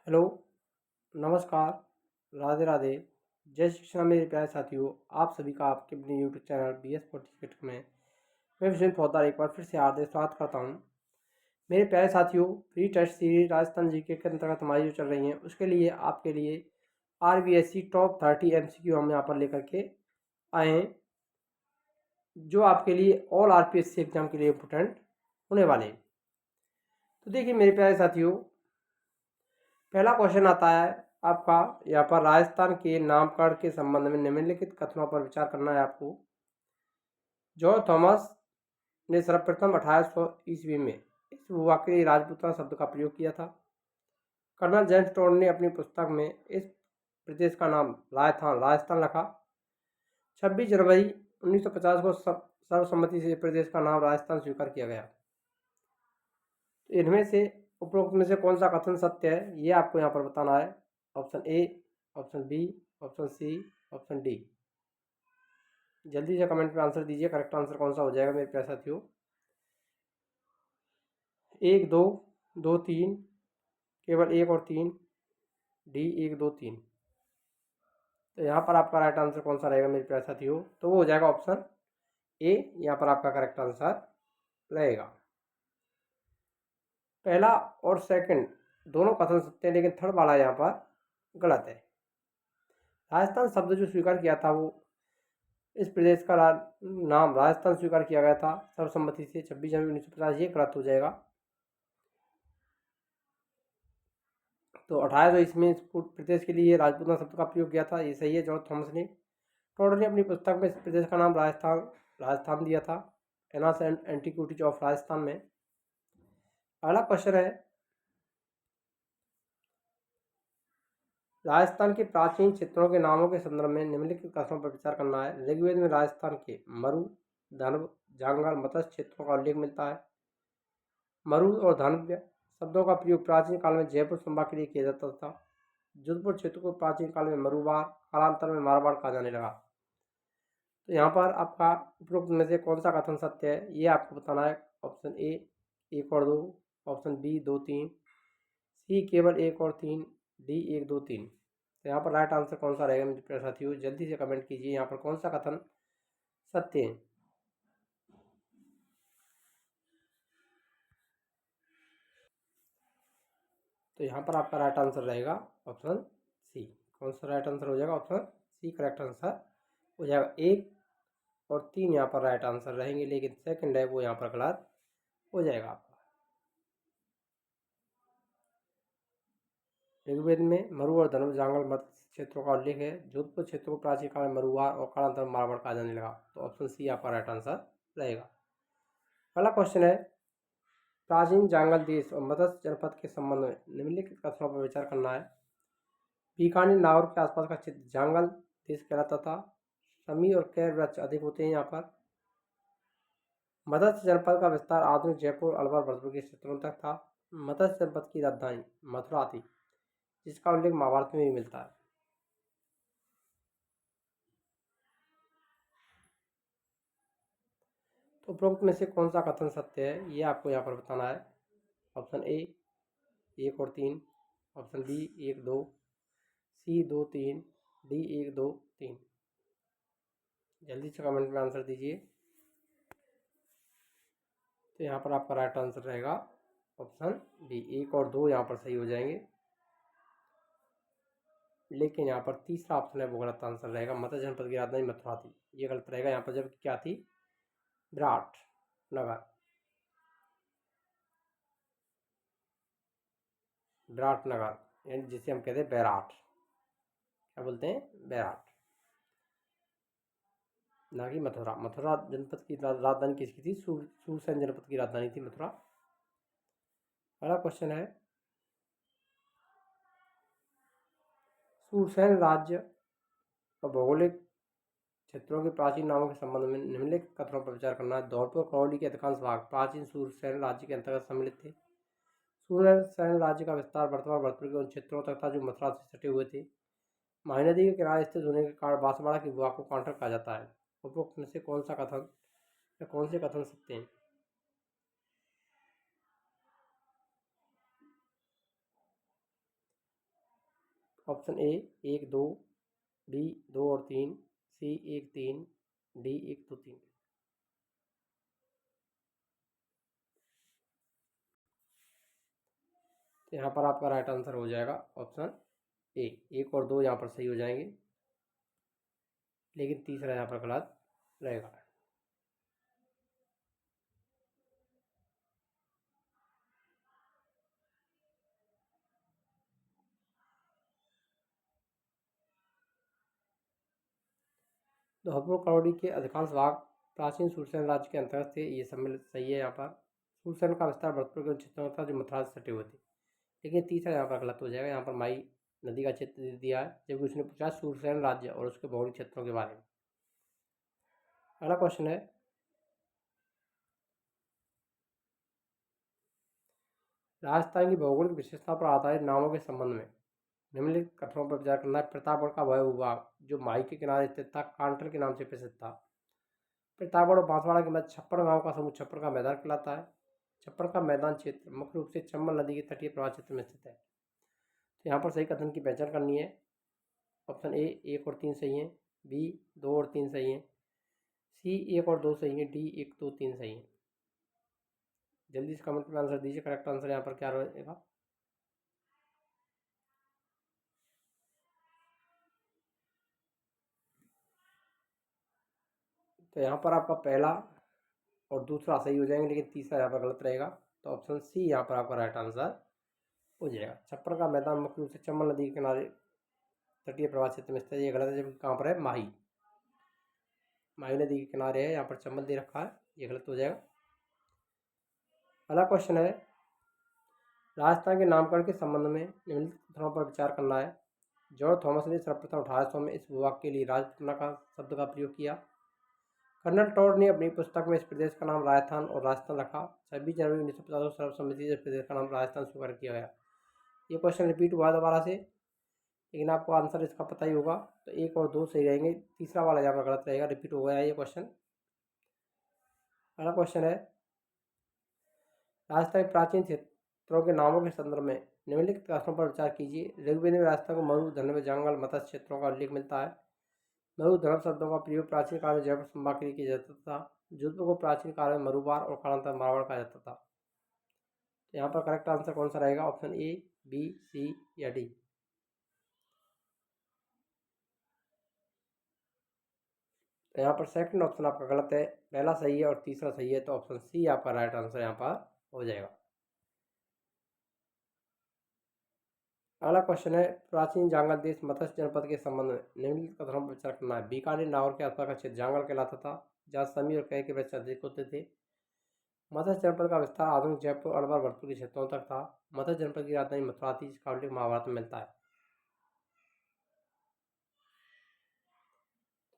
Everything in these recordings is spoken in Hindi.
हेलो, नमस्कार, राधे राधे। जय श्री कृष्ण मेरे प्यारे साथियों। आप सभी का आपके अपने यूट्यूब चैनल BS46 में मैं विजेंद्र पोद्दार एक बार फिर से हार्दिक स्वागत करता हूँ। मेरे प्यारे साथियों, pre test series Rajasthan GK के अंतर्गत हमारी जो चल रही हैं उसके लिए आपके लिए RBSC टॉप 30 MCQ हम यहाँ पर लेकर के आए हैं, जो आपके लिए ऑल RPSC एग्जाम के लिए इम्पोर्टेंट होने वाले हैं। तो देखिए मेरे प्यारे साथियों, पहला क्वेश्चन आता है आपका यहाँ पर राजस्थान के नामकरण के संबंध में निम्नलिखित कथनों पर विचार करना है आपको। जॉर्ज थॉमस ने सर्वप्रथम 1800 ईस्वी में इस भूभाग के लिए राजपूताना शब्द का प्रयोग किया था। कर्नल जेम्स टोड ने अपनी पुस्तक में इस प्रदेश का नाम राजस्थान रखा। 26 जनवरी 1950 को सर्वसम्मति से प्रदेश का नाम राजस्थान स्वीकार किया गया। तो इनमें से उपरोक्त में से कौन सा कथन सत्य है, ये आपको यहाँ पर बताना है। Option A, option B, option C, option D. जल्दी से कमेंट में आंसर दीजिए, करेक्ट आंसर कौन सा हो जाएगा मेरे प्यारे साथियों। 1, 2, 2, 3, केवल 1 और 3, डी 1, 2, 3। तो यहाँ पर आपका राइट आंसर कौन सा रहेगा मेरे प्यारे साथियों, तो वो हो जाएगा ऑप्शन ए, यहाँ पर आपका करेक्ट आंसर रहेगा। पहला और सेकंड दोनों कथन सत्य हैं, लेकिन थर्ड वाला यहाँ पर गलत है। राजस्थान शब्द जो स्वीकार किया था वो इस प्रदेश का नाम राजस्थान स्वीकार किया गया था सर्वसम्मति से 26 जनवरी 1950, ये गलत हो जाएगा। तो 1800 ईस्वी में इस प्रदेश के लिए राजपूताना शब्द का प्रयोग किया था, ये सही है। जॉर्ज थॉमस ने टोड ने अपनी पुस्तक में इस प्रदेश का नाम राजस्थान दिया था, एनास एंड एंटीक्विटीज ऑफ राजस्थान में। अगला क्वेश्चन है, राजस्थान के प्राचीन क्षेत्रों के नामों के संदर्भ में निम्नलिखित कथनों पर विचार करना है। ऋग्वेद में राजस्थान के मरु, धनव, जांगल, मत्स्य क्षेत्रों का उल्लेख मिलता है। मरु और धनव्य शब्दों का प्रयोग प्राचीन काल में जयपुर संभाग के लिए किया जाता था। जोधपुर क्षेत्र को प्राचीन काल में मरुवाड़, कालांतर में मारवाड़ कहा जाने लगा। तो यहाँ पर आपका उपरोक्त में से कौन सा कथन सत्य है, ये आपको बताना है। ऑप्शन ए 1 और 2, ऑप्शन बी 2, 3, सी केवल 1 और 3, डी 1, 2, 3। तो यहाँ पर राइट आंसर कौन सा रहेगा मेरे प्यारे साथियों, जल्दी से कमेंट कीजिए यहाँ पर कौन सा कथन सत्य है। तो यहाँ पर आपका राइट आंसर रहेगा ऑप्शन सी। कौन सा राइट आंसर हो जाएगा, ऑप्शन सी करेक्ट आंसर हो जाएगा। 1 और 3 यहाँ पर राइट आंसर रहेंगे, लेकिन सेकंड है वो यहाँ पर गलत हो जाएगा आपका। ऋग्वेद में मरु और धनु जांगल मत्स्य क्षेत्रों का उल्लेख है। जोधपुर क्षेत्र को प्राचीन काल में मरुवाड़ और कालांतर में मारवाड़ कहा जाने लगा। तो ऑप्शन सी आपका राइट आंसर रहेगा। अगला क्वेश्चन है, प्राचीन जांगल देश और मत्स्य जनपद के संबंध में निम्नलिखित कथनों पर विचार करना है। बीकानेर नागौर के आसपास का क्षेत्र जांगल देश कहलाता था। शमी और कैर वृक्ष अधिक होते हैं यहाँ पर। मत्स्य जनपद का विस्तार आधुनिक जयपुर, अलवर, भरतपुर के क्षेत्रों तक था। मत्स्य जनपद की राजधानी मथुरा थी, जिसका उल्लेख महाभारत में भी मिलता है। तो उपरोक्त में से कौन सा कथन सत्य है, ये आपको यहाँ पर बताना है। ऑप्शन ए 1 और 3, ऑप्शन बी 1, 2, सी 2, 3, डी 1, 2, 3। जल्दी से कमेंट में आंसर दीजिए। तो यहाँ पर आपका राइट आंसर रहेगा ऑप्शन बी, 1 और 2 यहाँ पर सही हो जाएंगे, लेकिन यहाँ पर तीसरा ऑप्शन है वो गलत आंसर रहेगा। मत्स्य जनपद की राजधानी मथुरा थी, ये गलत रहेगा यहाँ पर, जबकि क्या थी, विराट नगर। विराट नगर यानी जिसे हम कहते हैं बैराट, क्या बोलते हैं, बैराट, ना कि मथुरा। मथुरा जनपद की राजधानी किसकी थी, सूरसेन जनपद की राजधानी थी मथुरा। अगला क्वेश्चन है, सूरसेन राज्य और भौगोलिक क्षेत्रों के प्राचीन नामों के संबंध में निम्नलिखित कथनों पर विचार करना है। धौलपुर और करौली के अधिकांश भाग प्राचीन सूरसेन राज्य के अंतर्गत सम्मिलित थे। सूरसेन राज्य का विस्तार वर्तमान भरतपुर के उन क्षेत्रों तक था जो मथुरा से सटे हुए थे। माही नदी के किनारे स्थित होने के कारण बांसवाड़ा की गुहा को कांटर कहा जाता है। उपरोक्त में से कौन सा कथन या कौन से कथन सत्य हैं। ऑप्शन ए 1 2, बी 2 और 3, सी 1 3, डी 1 2 3। तो यहाँ पर आपका राइट आंसर हो जाएगा ऑप्शन ए। 1 और 2 यहाँ पर सही हो जाएंगे, लेकिन तीसरा यहाँ पर गलत रहेगा। धौलपुर कौड़ी के अधिकांश भाग प्राचीन सूरसेन राज्य के अंतर्गत थे, ये सम्मिलित सही है। यहाँ पर सूरसेन का विस्तार भरतपुर के उन क्षेत्रों में था जो मथुरा से सटे हुए थे, लेकिन तीसरा यहाँ पर गलत हो जाएगा। यहाँ पर माई नदी का चित्र दे दिया है, जबकि उसने पूछा सूरसेन राज्य और उसके भौगोलिक क्षेत्रों के बारे में। अगला क्वेश्चन है, राजस्थान की भौगोलिक विशेषता पर आधारित नामों के संबंध में निम्नलिखित कथनों पर विचार करना है। प्रतापगढ़ का वह भूभाग जो माई के किनारे स्थित था, कांठल के नाम से प्रसिद्ध था। प्रतापगढ़ और बांसवाड़ा के मध्य छप्पर गांव का समूह छप्पर का मैदान कहलाता है। छप्पर का मैदान क्षेत्र मुख्य रूप से चंबल नदी के तटीय प्रवाह क्षेत्र में स्थित है। तो यहाँ पर सही कथन की पहचान करनी है। ऑप्शन ए 1 और 3 सही है, बी 2 और 3 सही है, सी 1 और 2 सही है, डी 1 2 3 सही है। जल्दी से कमेंट में आंसर दीजिए, करेक्ट आंसर यहाँ पर क्या रहेगा। तो यहाँ पर आपका पहला और दूसरा सही हो जाएंगे, लेकिन तीसरा यहाँ पर गलत रहेगा। तो ऑप्शन सी यहाँ पर आपका राइट आंसर हो जाएगा। छप्पर का मैदान मुख्य रूप से चंबल नदी के किनारे तटीय प्रवाह क्षेत्र में स्थित है, ये गलत है। जबकि कहाँ पर है, माही नदी के किनारे है, यहाँ पर चंबल दे रखा है, ये गलत हो जाएगा। अगला क्वेश्चन है, राजस्थान के नामकरण के संबंध में निम्नलिखित कथनों पर विचार करना है। जॉर्ज थॉमस ने सर्वप्रथम 1800 में इस भूभाग के लिए राजपुतना का शब्द का प्रयोग किया। कर्नल टॉड ने अपनी पुस्तक में इस प्रदेश का नाम राजस्थान और राजस्थान रखा। 26 जनवरी 1950 को सर्वसम्मति से इस प्रदेश का नाम राजस्थान स्वीकार किया गया। ये क्वेश्चन रिपीट हुआ दोबारा से, लेकिन आपको आंसर इसका पता ही होगा। तो 1 और 2 सही रहेंगे, तीसरा वाला यहाँ पर गलत रहेगा, रिपीट हो गया है ये क्वेश्चन। अगला क्वेश्चन है, राजस्थान के प्राचीन क्षेत्रों के नामों के संदर्भ में निम्नलिखित कथनों पर विचार कीजिए। ऋग्वेद में राजस्थान को मरु, धनवे, जंगल, मत्स्य क्षेत्रों का उल्लेख मिलता है। मरु धर्म शब्दों का प्रयोग प्राचीन काल में जयपुर संभाग के लिए किया जाता था। जोधपुर को प्राचीन काल में मरुबार और कालांतर मारवाड़ कहा जाता था। तो यहाँ पर करेक्ट आंसर कौन सा रहेगा, ऑप्शन ए, बी, सी या डी। तो यहाँ पर सेकंड ऑप्शन आपका गलत है, पहला सही है और तीसरा सही है। तो ऑप्शन सी आपका राइट आंसर यहाँ पर हो जाएगा। अगला क्वेश्चन है, प्राचीन जांगल देश मत्स्य जनपद के संबंध में निम्नलिखित कथनों पर विचार करना है। बीकानेर नागौर के आसपास का क्षेत्र जांगल कहलाता था, जहाँ समी और कई के वृक्ष अधिक होते थे। मत्स्य जनपद का विस्तार आधुनिक जयपुर, अलवर, भरतपुर के क्षेत्रों तक था। मत्स्य जनपद की राजधानी मथुरा थी, जिसका उल्लेख महाभारत में मिलता है।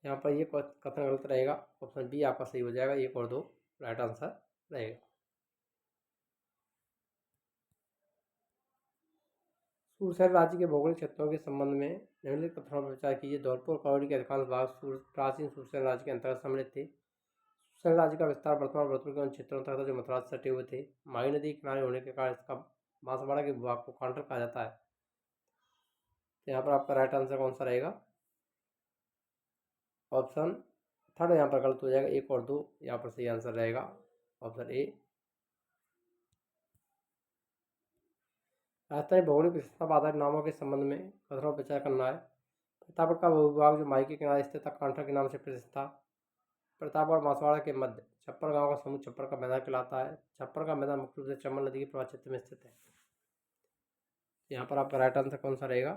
यहाँ पर ये कथन गलत रहेगा, ऑप्शन बी आपका सही हो जाएगा। 1 और 2 राइट आंसर रहेगा। सूरसेन राज्य के भौगोलिक क्षेत्रों के संबंध में निम्नलिखित कथनों पर विचार कीजिए। धौलपुर कौड़ी के अधिकांश भाग प्राचीन सूरसेन राज्य के अंतर्गत सम्मिलित थे। सूरसेन राज्य का विस्तार वर्तमान भरतपुर के उन क्षेत्रों तक था जो मथुरा से सटे हुए थे। माही नदी के किनारे होने के कारण इसका बांसवाड़ा के भूभाग को कांठल कहा जाता है। तो यहाँ पर आपका राइट आंसर कौन सा रहेगा, ऑप्शन थर्ड यहाँ पर गलत हो जाएगा। 1 और 2 यहाँ पर सही आंसर रहेगा, ऑप्शन ए। राजस्थानी भौगोलिक विशेषता पर आधारित नामों के संबंध में कथनों पर विचार करना है। प्रतापगढ़ का भूभाग जो माई के किनारे स्थित था, कांठल के नाम से प्रसिद्ध था। प्रतापगढ़ बांसवाड़ा के मध्य छप्पर गांव का समूह छप्पर का मैदान कहलाता है। छप्पर का मैदान मुख्य रूप से चंबल नदी के प्रवाह क्षेत्र में स्थित है। यहाँ पर आपका राइट आंसर कौन सा रहेगा,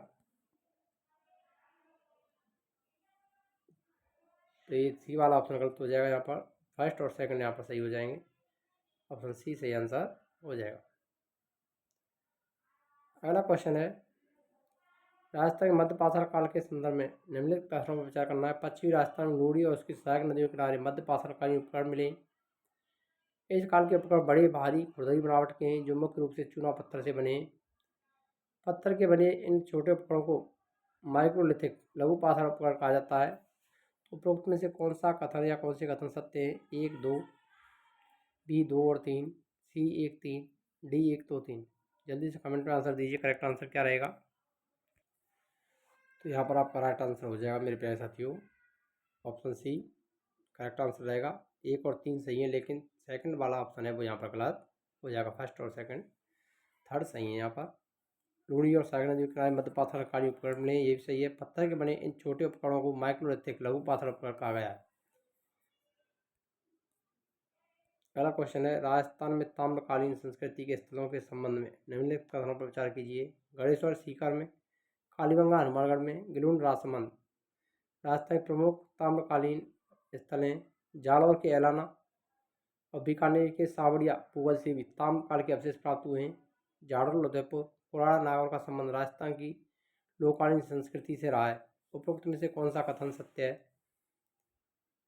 तो ये सी वाला ऑप्शन गलत हो जाएगा। यहाँ पर फर्स्ट और सेकंड यहाँ पर सही हो जाएंगे, ऑप्शन सी सही आंसर हो जाएगा। अगला क्वेश्चन है, राजस्थान के मध्य पाषाण काल के संदर्भ में निम्नलिखित कथनों पर विचार करना है। पश्चिमी राजस्थान में लूड़ी और उसकी सहायक नदियों के किनारे मध्य पाषाणकालीन उपकरण मिले। इस काल के उपकरण बड़े, भारी, खुरदरी बनावट के हैं, जो मुख्य रूप से चूना पत्थर से बने हैं। पत्थर के बने इन छोटे उपकरणों को माइक्रोलिथिक लघु पाषाण उपकरण कहा जाता है। उपरोक्त में से कौन सा कथन या कौन से कथन सत्य है। 1 2, बी 2 और 3, सी 1 3, डी 1 2 3। जल्दी से कमेंट में आंसर दीजिए, करेक्ट आंसर क्या रहेगा। तो यहाँ पर आपका राइट आंसर हो जाएगा मेरे प्यारे साथियों ऑप्शन सी करेक्ट आंसर रहेगा। 1 और 3 सही है, लेकिन सेकंड वाला ऑप्शन है वो यहाँ पर गलत हो जाएगा। फर्स्ट और सेकंड, थर्ड सही है यहाँ पर। लूणी और सागर नदी के किनारे मध्य पाथरकारी उपकरण मिले, ये भी सही है। पत्थर के बने इन छोटे उपकरणों को माइक्रोलिथिक लघु पाथर उपकरण कहा गया है। पहला क्वेश्चन है, राजस्थान में ताम्रकालीन संस्कृति के स्थलों के संबंध में निम्नलिखित कथनों पर विचार कीजिए। गणेश्वर सीकर में, कालीबंगा हनुमानगढ़ में, गिलुंड राजसमंद। राजस्थान के प्रमुख ताम्रकालीन स्थल हैं जालौर के एलाना और बीकानेर के सावड़िया पूगल से भी ताम्रकाल के अवशेष प्राप्त हुए हैं। जाडौल उदयपुर पुराना नागौर का संबंध राजस्थान की लोककालीन संस्कृति से रहा है। उपरोक्त में से कौन सा कथन सत्य है?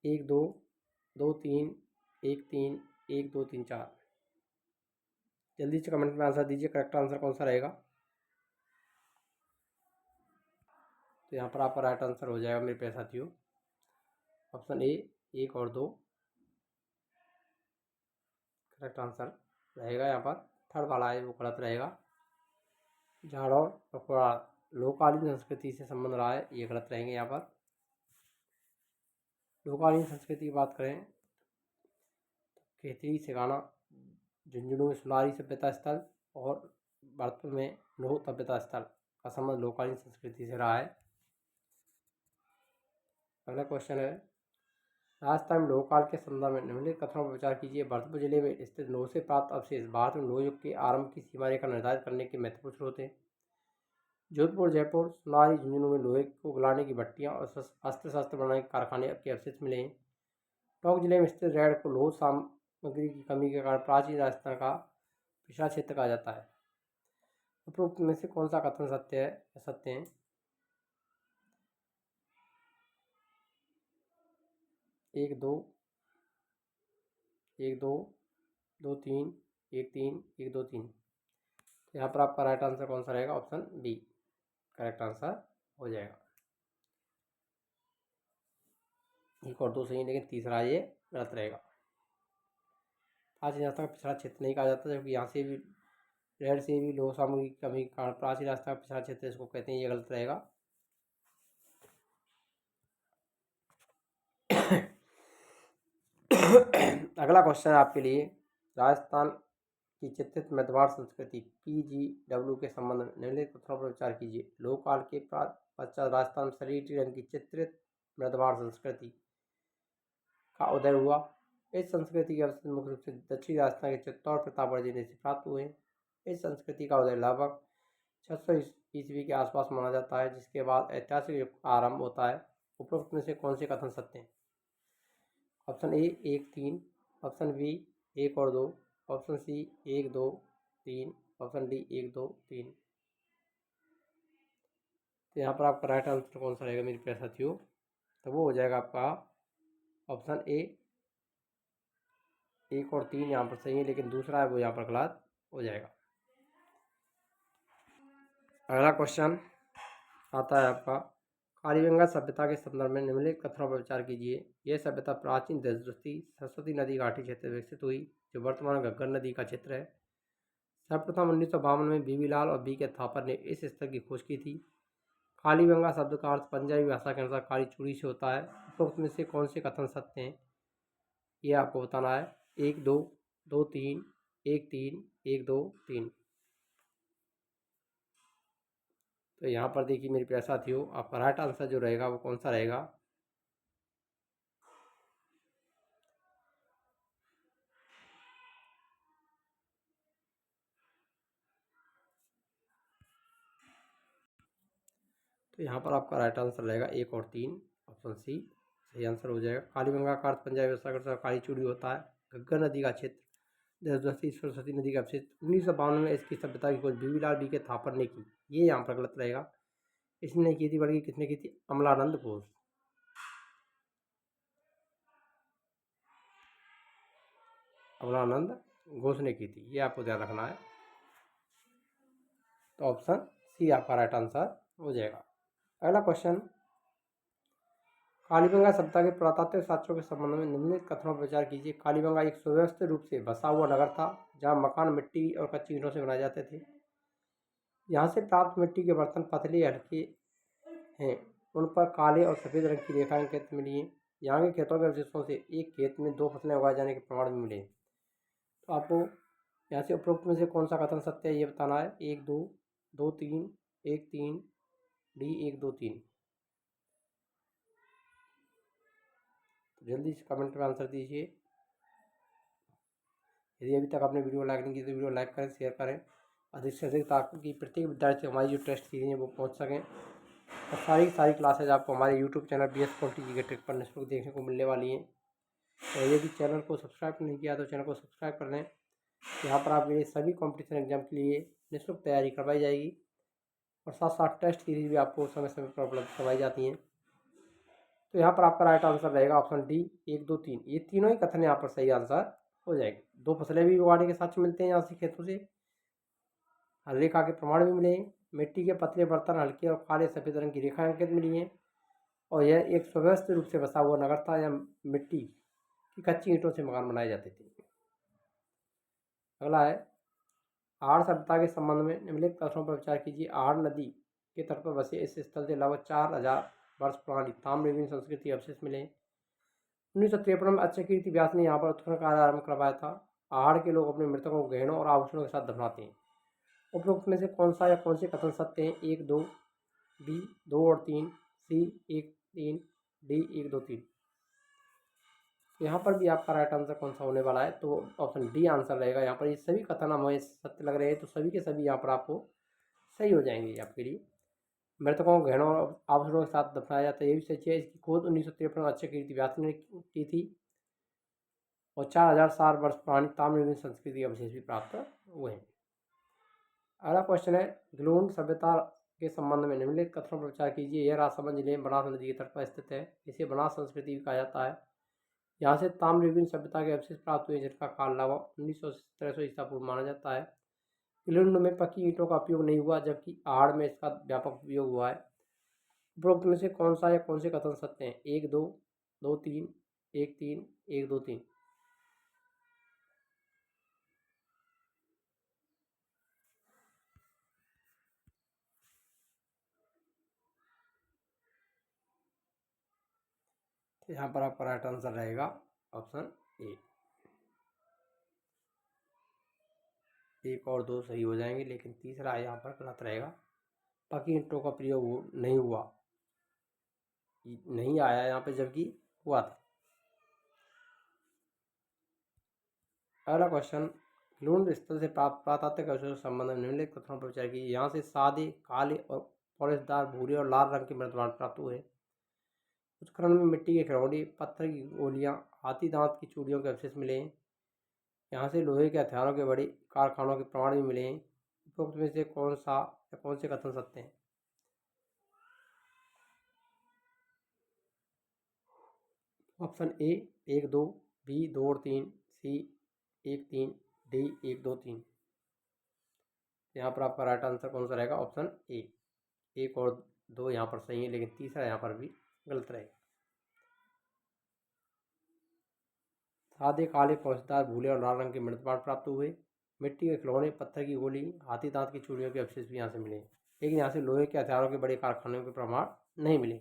1 2 2 3 1 3 1 2 3 4। जल्दी से कमेंट में आंसर दीजिए, करेक्ट आंसर कौन सा रहेगा। तो यहाँ पर आपका राइट आंसर हो जाएगा मेरे प्यारे साथियों ऑप्शन ए 1 और 2 करेक्ट आंसर रहेगा। यहाँ पर थर्ड वाला है वो गलत रहेगा। जाड़ौर और पुराण लोककालीन संस्कृति से संबंध रहा है, ये गलत रहेंगे। यहाँ पर लोककालीन संस्कृति की बात करें तो खेतरी सिगाना झुंझुनू में सुनारी सभ्यता स्थल और भरतपुर में नोह सभ्यता स्थल का संबंध लोककालीन संस्कृति से रहा है। अगला क्वेश्चन है, राजस्थान में लोककाल के संदर्भ में निम्नलिखित कथनों पर विचार कीजिए। भरतपुर जिले में स्थित नोह से प्राप्त अवशेष भारत में नोह युग के आरंभ की सीमा रेखा निर्धारित करने के महत्वपूर्ण स्रोत हैं। जोधपुर जयपुर सुनारी झुंझुनू में लोहे को गलाने की भट्टियां और अस्त्र शस्त्र बनाने के कारखाने के अवशेष मिले हैं। टोंक जिले में स्थित रेड को लोह सामग्री की कमी के कारण प्राचीन राजस्थान का पिछड़ा क्षेत्र कहा जाता है। उपरोक्त में से कौन सा कथन सत्य है? 1 2 1 2 2 3 1 3 1 2 3। यहाँ पर आपका राइट आंसर कौन सा रहेगा? ऑप्शन बी करेक्ट आंसर हो जाएगा। 1 और 2 सही है, लेकिन तीसरा ये गलत रहेगा। प्राचीन राजस्थान का पिछड़ा क्षेत्र नहीं कहा जाता, जबकि यहाँ से भी रेड से भी लोह सामग्री की कमी के कारण प्राचीन राजस्थान का पिछड़ा क्षेत्र इसको कहते हैं, ये गलत रहेगा। अगला क्वेश्चन है आपके लिए, राजस्थान की चित्रित मध्यवाड़ संस्कृति PGW के संबंध में निम्नलिखित कथनों पर विचार कीजिए। लोककाल के पश्चात राजस्थान में सलेटी रंग की चित्रित मध्यवाड़ संस्कृति का उदय हुआ। इस संस्कृति के अवशेष मुख्य रूप से दक्षिणी राजस्थान के चित्तौड़ प्रतापगढ़ जिले से प्राप्त हुए हैं। इस संस्कृति का उदय लगभग 600 ईस्वी के आसपास माना जाता है, जिसके बाद ऐतिहासिक युग का आरंभ होता है। उपरोक्त में से कौन से कथन सत्य हैं? ऑप्शन ए 1 3, ऑप्शन बी 1 और 2, ऑप्शन सी 1 2 3, ऑप्शन डी 1 2 3। तो यहाँ पर आपका राइट आंसर कौन सा रहेगा मेरे प्यारे साथियों? तो वो हो जाएगा आपका ऑप्शन ए 1 और 3 यहाँ पर सही है, लेकिन दूसरा है वो यहाँ पर गलत हो जाएगा। अगला क्वेश्चन आता है आपका, कालीबंगा सभ्यता के संदर्भ में निम्नलिखित कथनों पर विचार कीजिए। यह सभ्यता प्राचीन दशरथी सरस्वती नदी घाटी क्षेत्र में विकसित हुई, जो वर्तमान घग्गर नदी का क्षेत्र है। सर्वप्रथम 1952 में बीबी लाल और बी के थापर ने इस स्थल की खोज की थी। कालीबंगा शब्द का अर्थ पंजाबी भाषा के अनुसार काली चूड़ी से होता है। उपरोक्त में से कौन से कथन सत्य हैं, ये आपको बताना है। 1 2 2 3 1 3 1 2 3। तो यहाँ पर देखिए मेरे प्यारे साथियों, आपका राइट आंसर जो रहेगा वो कौन सा रहेगा? तो यहाँ पर आपका राइट आंसर रहेगा 1 और 3, ऑप्शन सी सही आंसर हो जाएगा। कालीबंगा का अर्थ पंजाबी भाषा के अनुसार काली चूड़ी होता है। घग्गर नदी का क्षेत्र दशरथी सरस्वती नदी का क्षेत्र 1952 में इसकी सभ्यता की खोज बीबी लाल बी के थापर ने की, ये यहाँ पर गलत रहेगा। इसने नहीं की थी, बल्कि किसने की थी? अमलानंद घोष। अमलानंद घोष ने की थी, ये आपको ध्यान रखना है। तो ऑप्शन सी आपका राइट आंसर हो जाएगा। अगला क्वेश्चन, कालीबंगा सभ्यता के पुरातात्विक साक्ष्यों के संबंध में निम्नलिखित कथनों पर विचार कीजिए। कालीबंगा एक सुव्यवस्थित रूप से बसा हुआ नगर था, जहाँ मकान मिट्टी और कच्ची ईंटों से बनाए जाते थे। यहाँ से प्राप्त मिट्टी के बर्तन पतले हल्के हैं उन पर काले और सफ़ेद रंग की रेखाएं अंकित मिली हैं। यहाँ के खेतों के अवशेषों से एक खेत में 2 फसलें उगाए जाने के प्रमाण भी मिले हैं। तो आपको यहाँ से उपरोक्त में से कौन सा कथन सत्य है ये बताना है। 1 2 2 3 1 3 डी 1 2 3। तो जल्दी से कमेंट में आंसर दीजिए। यदि अभी तक आपने वीडियो लाइक नहीं की तो वीडियो लाइक करें, शेयर करें, अधिक से अधिक ताकि प्रत्येक विद्यार्थी हमारी जो टेस्ट सीरीज है वो पहुँच सकें। और सारी क्लासेज आपको हमारे YouTube channel BS polity trick पर निःशुल्क देखने को मिलने वाली हैं। और यदि चैनल को सब्सक्राइब नहीं किया तो चैनल को सब्सक्राइब कर लें। यहाँ पर आपके लिए सभी कॉम्पिटिशन एग्जाम के लिए निःशुल्क तैयारी करवाई जाएगी और साथ साथ टेस्ट सीरीज भी आपको समय समय पर उपलब्ध करवाई जाती हैं। तो यहाँ पर आपका राइट आंसर रहेगा ऑप्शन डी 1 2 3। ये तीनों ही कथन यहाँ पर सही आंसर हो जाएंगे। 2 फसलें भी उगाने के साक्ष्य मिलते हैं यहाँ से खेतों से, रेखा के प्रमाण भी मिले हैं। मिट्टी के पतले बर्तन हल्के और काले सफ़ेद रंग की रेखाएं अंकित मिली हैं। और यह एक सुव्यवस्थित रूप से बसा हुआ नगर था। यह मिट्टी की कच्ची ईंटों से मकान बनाए जाते थे। अगला है आहड़ सभ्यता के संबंध में निम्नलिखित कथनों पर विचार कीजिए। आहड़ नदी के तट पर बसे इस स्थल से लगभग 4000 वर्ष पुरानी ताम्रलिप्ति संस्कृति अवशेष मिले। 1953 में अक्षयकीर्ति व्यास ने यहाँ पर उत्खनन कार्य आरंभ करवाया था। आहड़ के लोग अपने मृतकों को गहनों और आभूषणों के साथ दफनाते हैं। उपरोक्त में से कौन सा या कौन से कथन सत्य हैं। 1 2 बी 2 और 3 सी 1 3 डी 1 2 3। तो यहाँ पर भी आपका राइट आंसर कौन सा होने वाला है, तो ऑप्शन डी आंसर रहेगा। यहाँ पर ये सभी कथन हमें सत्य लग रहे हैं, तो सभी के सभी यहाँ पर आपको सही हो जाएंगे। आपके लिए मृतकों को गहनों और आभूषणों के साथ दफनाया जाता है, ये भी सच है। इसकी खोज 1953 में अक्षयकीर्ति व्यास ने की थी और 4000 वर्ष पुरानी ताम्रलिप्ति संस्कृति अवशेष भी प्राप्त हुए हैं। अगला क्वेश्चन है गलुन सभ्यता के संबंध में निम्नलिखित कथनों पर विचार कीजिए। यह राजसमंद जिले में बनास नदी के तट पर स्थित है। इसे बनास संस्कृति भी कहा जाता है। यहाँ से ताम्रलिप्ति सभ्यता के अवशेष प्राप्त हुए जिनका काल लगभग 1900 ईसा पूर्व माना जाता है। गलुन में पक्की ईंटों का उपयोग नहीं हुआ, जबकि आहड़ में इसका व्यापक उपयोग हुआ है। उपरोक्त में से कौन सा या कौन से कथन सत्य हैं। 1 2 2 3 1 3 1 2 3। तो यहाँ पर आपका राइट आंसर रहेगा ऑप्शन ए। 1 और 2 सही हो जाएंगे, लेकिन तीसरा यहाँ पर गलत रहेगा। पक्की ईंटों का प्रयोग नहीं हुआ, नहीं आया यहाँ पे, जबकि हुआ था। अगला क्वेश्चन लूण स्थल से प्राप्त पुरातात्विक अवशेषों के संबंध में निम्नलिखित कथनों पर विचार कीजिए। यहाँ से सादे काले और पॉलिशदार भूरे और लाल रंग के मृतभांड प्राप्त हुए। उत्खनन में मिट्टी के खिलौने, पत्थर की गोलियां, हाथी दांत की चूड़ियों के अवशेष मिले हैं। यहाँ से लोहे के हथियारों के बड़े कारखानों के प्रमाण भी मिले हैं। उपरोक्त में से कौन सा या कौन से कथन सत्य हैं। ऑप्शन ए 1 2 बी 2 और 3 सी 1 3 डी 1 2 3। यहाँ पर आपका राइट आंसर कौन सा रहेगा। ऑप्शन ए 1 और 2 यहाँ पर सही है, लेकिन तीसरा यहाँ पर भी गलत रहेगा। सादे काले पौधेदार भूले और लाल रंग के मृतपाट प्राप्त हुए। मिट्टी के खिलौने, पत्थर की गोली, हाथी दांत की चूड़ियों के अवशेष भी यहाँ से मिले, लेकिन यहाँ से लोहे के हथियारों के बड़े कारखानों के प्रमाण नहीं मिले।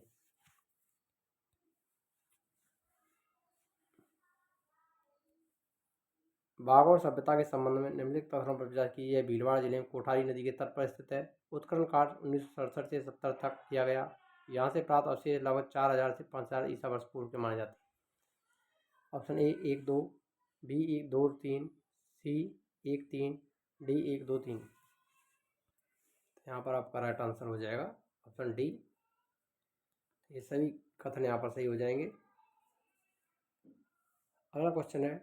बागौर सभ्यता के संबंध में निम्नलिखित कथनों पर विचार कीजिए। यह भीलवाड़ा जिले में कोठारी नदी के तट पर स्थित है। उत्खनन कार्य 1967 से 70 तक किया गया। यहाँ से प्राप्त अवशेष लगभग 4000 से 5000 ईसा वर्ष पूर्व के माने जाते हैं। Option A 1 2 B 1 2 3 C 1 3 D 1 2 3। यहाँ पर आपका राइट आंसर हो जाएगा ऑप्शन डी। ये सभी कथन यहाँ पर सही हो जाएंगे। अगला क्वेश्चन है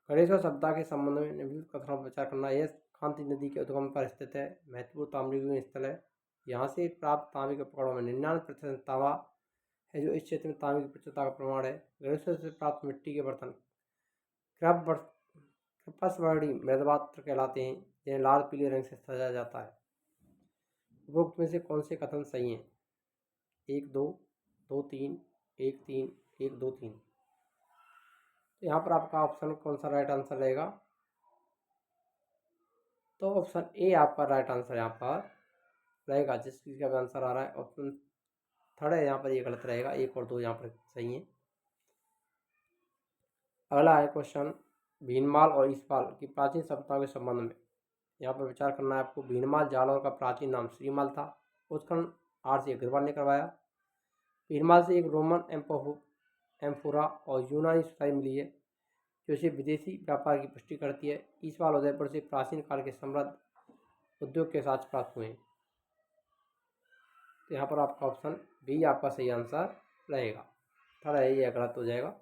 गणेश्वर सभ्यता के संबंध में निम्नलिखित कथनों पर विचार करना। यह कांति नदी के उद्गम पर स्थित है। महत्वपूर्ण ताम्रलिप्ति स्थल है। यहाँ से प्राप्त तांबे के प्रकरणों में 99% तांबा है, जो इस क्षेत्र में तांबे की प्रचुरता का प्रमाण है। गणेश्वर से प्राप्त मिट्टी के बर्तन क्रपसवर्णी मृदपात्र कहलाते हैं, जिन्हें लाल पीले रंग से सजाया जाता है। उपरोक्त में से कौन से कथन सही हैं। 1 2 2 3 1 3 1 2 3। तो यहाँ पर आपका ऑप्शन कौन सा राइट आंसर रहेगा। तो ऑप्शन ए आपका राइट आंसर यहाँ पर रहेगा। जिसका भी आंसर आ रहा है ऑप्शन थर्ड है यहाँ पर, ये गलत रहेगा। 1 और 2 यहाँ पर सही है। अगला है क्वेश्चन, भीनमाल और ईसपाल की प्राचीन सभ्यताओं के संबंध में यहाँ पर विचार करना है आपको। भीनमाल जालौर का प्राचीन नाम श्रीमाल था। उत्खनन R.C. अग्रवाल ने करवाया। भीनमाल से एक रोमन एम्फोरा और यूनानी सुताई मिली है जो इसे विदेशी व्यापार की पुष्टि करती है। ईसपाल उदयपुर से प्राचीन काल के समृद्ध उद्योग के साथ प्राप्त हुए हैं। तो यहाँ पर आपका ऑप्शन बी आपका सही आंसर रहेगा। थोड़ा ये गलत हो जाएगा।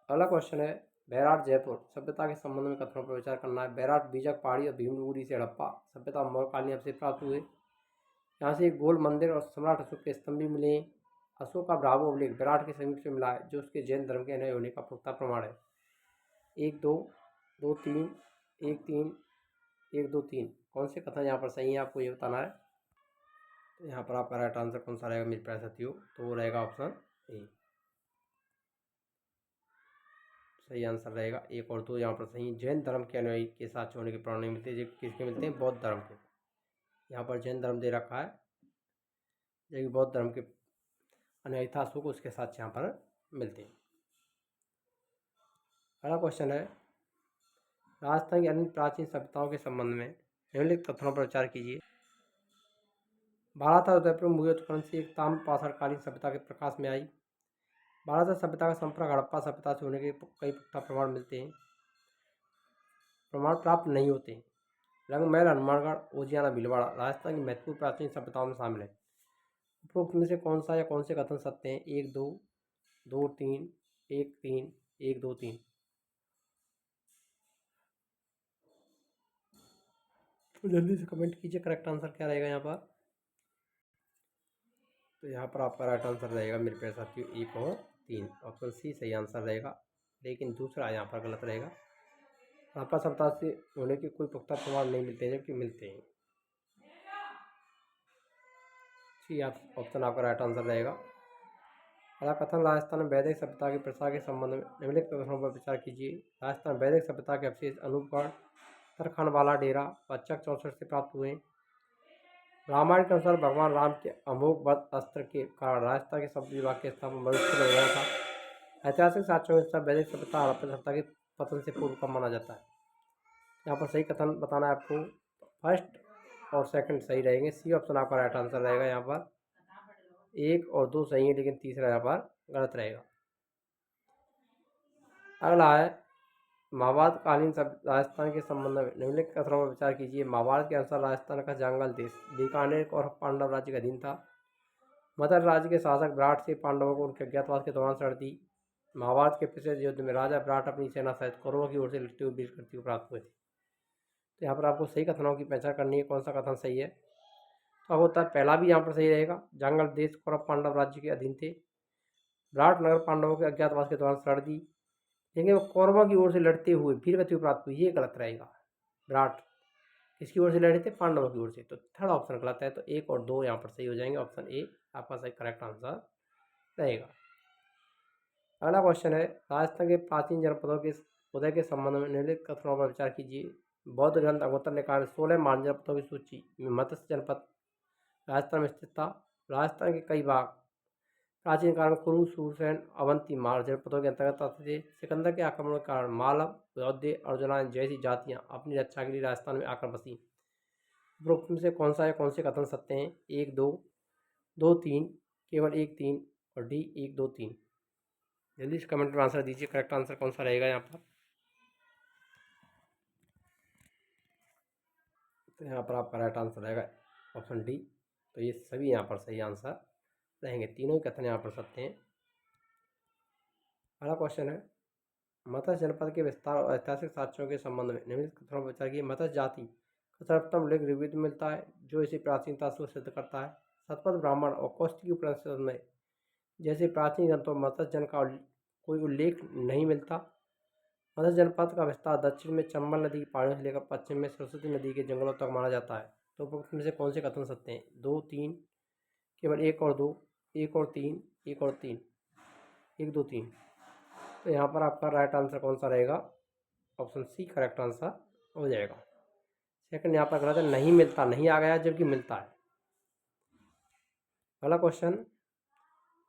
अगला क्वेश्चन है, बैराट जयपुर सभ्यता के संबंध में कथनों पर विचार करना है। बैराट बीजक पहाड़ी और भीमडूंगरी से हड़प्पा सभ्यता मौर्यकालीन से प्राप्त हुए। यहाँ से एक गोल मंदिर और सम्राट अशोक के स्तंभ भी मिले। अशोक का ब्रावो अभिलेख बैराट के समीप से मिला है जो उसके जैन धर्म के अनुयायी होने का पुख्ता प्रमाण है। 1 2 2 3 1 3 1 2 3 कौन से कथन यहाँ पर सही है आपको ये बताना है। तो यहाँ पर आपका राइट आंसर कौन सा रहेगा मेरे प्यारे साथियों, तो वो रहेगा ऑप्शन ए। सही आंसर रहेगा 1 और 2 यहाँ पर सही। जैन धर्म के अनुयायी के साथ होने के प्रमाण नहीं मिलते, जो किसके मिलते हैं, बौद्ध धर्म के। यहाँ पर जैन धर्म दे रखा है, जो बौद्ध धर्म के अनुयायी था अशोक, उसके साथ यहाँ पर मिलते हैं। अगला क्वेश्चन है, राजस्थान की अन्य प्राचीन सभ्यताओं के संबंध में निम्नलिखित कथनों पर विचार कीजिए। भारत और उदयपुर मुगल उत्खनन से एक ताम्र पाषाणकालीन सभ्यता के प्रकाश में आई। भारत सभ्यता का संपर्क हड़प्पा सभ्यता से होने के कई पुख्ता प्रमाण मिलते हैं, प्रमाण प्राप्त नहीं होते हैं। रंगमहल, हनुमानगढ़, ओजियाना, भीलवाड़ा राजस्थान की महत्वपूर्ण प्राचीन सभ्यताओं में शामिल है। उपरोक्त में से कौन सा या कौन से कथन सत्य हैं? 1 2 2 3 1 3 1 2 3। तो जल्दी से कमेंट कीजिए करेक्ट आंसर क्या रहेगा यहाँ पर। तो यहाँ पर आपका राइट आंसर रहेगा मेरे प्यारे साथियों 1 और 3, ऑप्शन सी सही आंसर रहेगा। लेकिन दूसरा यहाँ पर गलत रहेगा। हड़प्पा सभ्यता से होने के कोई पुख्ता प्रमाण नहीं मिलते हैं, जबकि मिलते हैं। सी ऑप्शन आपका राइट आंसर रहेगा। अगला कथन, राजस्थान में वैदिक सभ्यता के प्रसार के संबंध में निम्नलिखित कथनों पर विचार कीजिए। राजस्थान वैदिक सभ्यता के अवशेष अनूपगढ़, तरखानवाला डेरा, बच्चक 64 से प्राप्त हुए। रामायण के अनुसार भगवान राम के अमोघ वज्र अस्त्र के कारण राजस्थान के शब्द विभाग की स्थापना मरुस्थल में गया था। ऐतिहासिक साक्ष्यों के अनुसार वैदिक सभ्यता हड़प्पा सभ्यता के पतन से पूर्व का माना जाता है। यहाँ पर सही कथन बताना है आपको। फर्स्ट और सेकंड सही रहेंगे। सी ऑप्शन आपका राइट आंसर रहेगा। यहाँ पर 1 और 2 सही है, लेकिन तीसरा यहाँ पर गलत रहेगा। अगला है, महाभारत कालीन राजस्थान के संबंध में निम्नलिखित कथनों पर विचार कीजिए। महाभारत के अनुसार राजस्थान का जंगल देश बीकानेर और पांडव राज्य का अधीन था। मगध राज्य के शासक विराट से पांडवों को उनके अज्ञातवास के दौरान शरण दी। महाभारत के पिछले युद्ध में राजा विराट अपनी सेना सहित कौरवों की ओर से लड़ते हुए वीर कृत्य प्राप्त हुए थे। तो यहाँ पर आपको सही कथनों की पहचान करनी है, कौन सा कथन सही है। तो अब होता है पहला भी यहाँ पर सही रहेगा। जंगल देश कौरव पांडव राज्य के अधीन थे। विराट नगर पांडवों के अज्ञातवास के दौरान शरण दी, लेकिन वो कौरवों की ओर से लड़ते हुए वीर गति प्राप्त हुई, ये गलत रहेगा। विराट किसकी ओर से लड़े थे? पांडवों की ओर से। तो थर्ड ऑप्शन गलत है। तो 1 और 2 यहाँ पर सही हो जाएंगे। ऑप्शन ए आपका सही करेक्ट आंसर रहेगा। अगला क्वेश्चन है, राजस्थान के प्राचीन जनपदों के उदय के संबंध में निम्नलिखित कथनों पर विचार कीजिए। बौद्ध ग्रंथ अंगुत्तर निकाय में 16 महान जनपदों की सूची में मत्स्य जनपद राजस्थान में स्थित था। राजस्थान के कई भाग प्राचीन काल में कुरु, सूरसेन, अवंती, माल जनपदों के अंतर्गत आते थे। सिकंदर के आक्रमण के कारण मालव, बौद्ध, अर्जुनान जैसी जातियां अपनी रक्षा के लिए राजस्थान में आकर बसी। उपरोक्त में से कौन सा या कौन से कथन सत्य हैं? 1 2 2 3 केवल 1 3 और डी 1 2 3। जल्दी से कमेंट में आंसर दीजिए करेक्ट आंसर कौन सा रहेगा यहाँ पर। तो यहाँ पर आपका राइट आंसर रहेगा ऑप्शन डी। तो ये सभी यहाँ पर सही आंसर रहेंगे, तीनों ही कथन यहाँ पर सत्य हैं। अगला क्वेश्चन है, मत्स्य जनपद के विस्तार और ऐतिहासिक साक्ष्यों के संबंध में निम्नलिखित कथनों पर विचार कीजिए। मत्स्य जाति का सर्वोत्तम उल्लेख ऋग्वेद में मिलता है, जो इसे प्राचीनता से सिद्ध करता है। शतपथ ब्राह्मण और कौशिकी उपनिषद में जैसे प्राचीन ग्रंथों में मत्स्य जन का कोई उल्लेख नहीं मिलता। मत्स्य जनपद का विस्तार दक्षिण में चंबल नदी की पहाड़ियों से लेकर पश्चिम में सरस्वती नदी के जंगलों तक माना जाता है। तो उपरोक्त में से कौन से कथन सत्य हैं? 2 3 केवल 1 और 2 1 और 3 1 और 3 1 2 3। तो यहाँ पर आपका राइट आंसर कौन सा रहेगा? ऑप्शन सी करेक्ट आंसर हो जाएगा। सेकंड यहाँ पर गलत है, नहीं मिलता, नहीं आ गया जबकि मिलता है। अगला क्वेश्चन,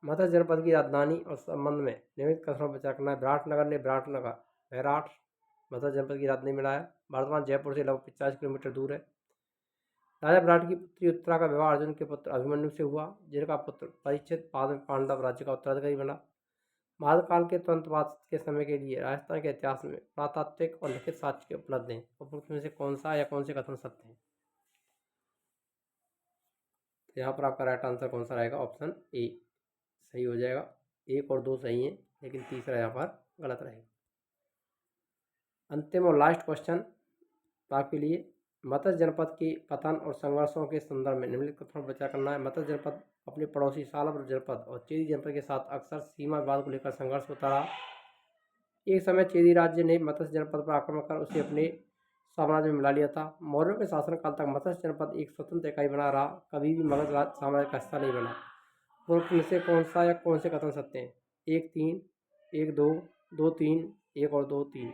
मत्स्य जनपद की राजधानी और संबंध में निम्नलिखित कथनों पर विचार करना है। विराटनगर ने विराटनगर विराट मत्स्य जनपद की राजधानी मिला है। वर्तमान जयपुर से लगभग 50 किलोमीटर दूर है। राजा विराट की पुत्री उत्तरा का विवाह अर्जुन के पुत्र अभिमन्यु से हुआ, जिनका पुत्र परीक्षित बाद में पांडव राज्य का उत्तराधिकारी बना। महाकाल के तुरंत बाद के समय के लिए राजस्थान के इतिहास में पुरातात्विक और लिखित साक्ष्य उपलब्ध हैं। उपरोक्त में से कौन सा या कौन से कथन सत्य हैं? तो यहाँ पर आपका राइट आंसर कौन सा रहेगा? ऑप्शन ए सही हो जाएगा। 1 और 2 सही हैं, लेकिन तीसरा यहाँ पर गलत रहेगा। अंतिम और लास्ट क्वेश्चन आपके लिए, मत्स्य जनपद के पतन और संघर्षों के संदर्भ में निम्नलिखित कथनों पर विचार करना है। मत्स्य जनपद अपने पड़ोसी सालभर जनपद और चेदी जनपद के साथ अक्सर सीमा विवाद को लेकर संघर्ष होता रहा। एक समय चेदी राज्य ने मत्स्य जनपद पर आक्रमण कर उसे अपने साम्राज्य में मिला लिया था। मौर्यों के शासनकाल तक मत्स्य जनपद एक स्वतंत्र इकाई बना रहा, कभी भी मगध साम्राज्य का हिस्सा नहीं बना। पूर्व में से कौन सा या कौन से कथन सत्य हैं? 1 3, 1 2, 2 3, 1 और 2 3।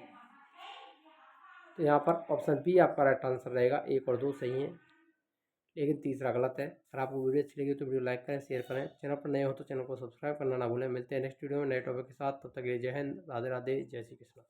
तो यहाँ पर ऑप्शन बी आपका राइट आंसर रहेगा। 1 और 2 सही हैं, लेकिन तीसरा गलत है। अगर आपको वीडियो अच्छी लगी तो वीडियो लाइक करें, शेयर करें। चैनल पर नए हो तो चैनल को सब्सक्राइब करना ना भूलें। मिलते हैं नेक्स्ट वीडियो में नए टॉपिक के साथ। तब तक के लिए जय हिंद, राधे राधे, जय श्री कृष्ण।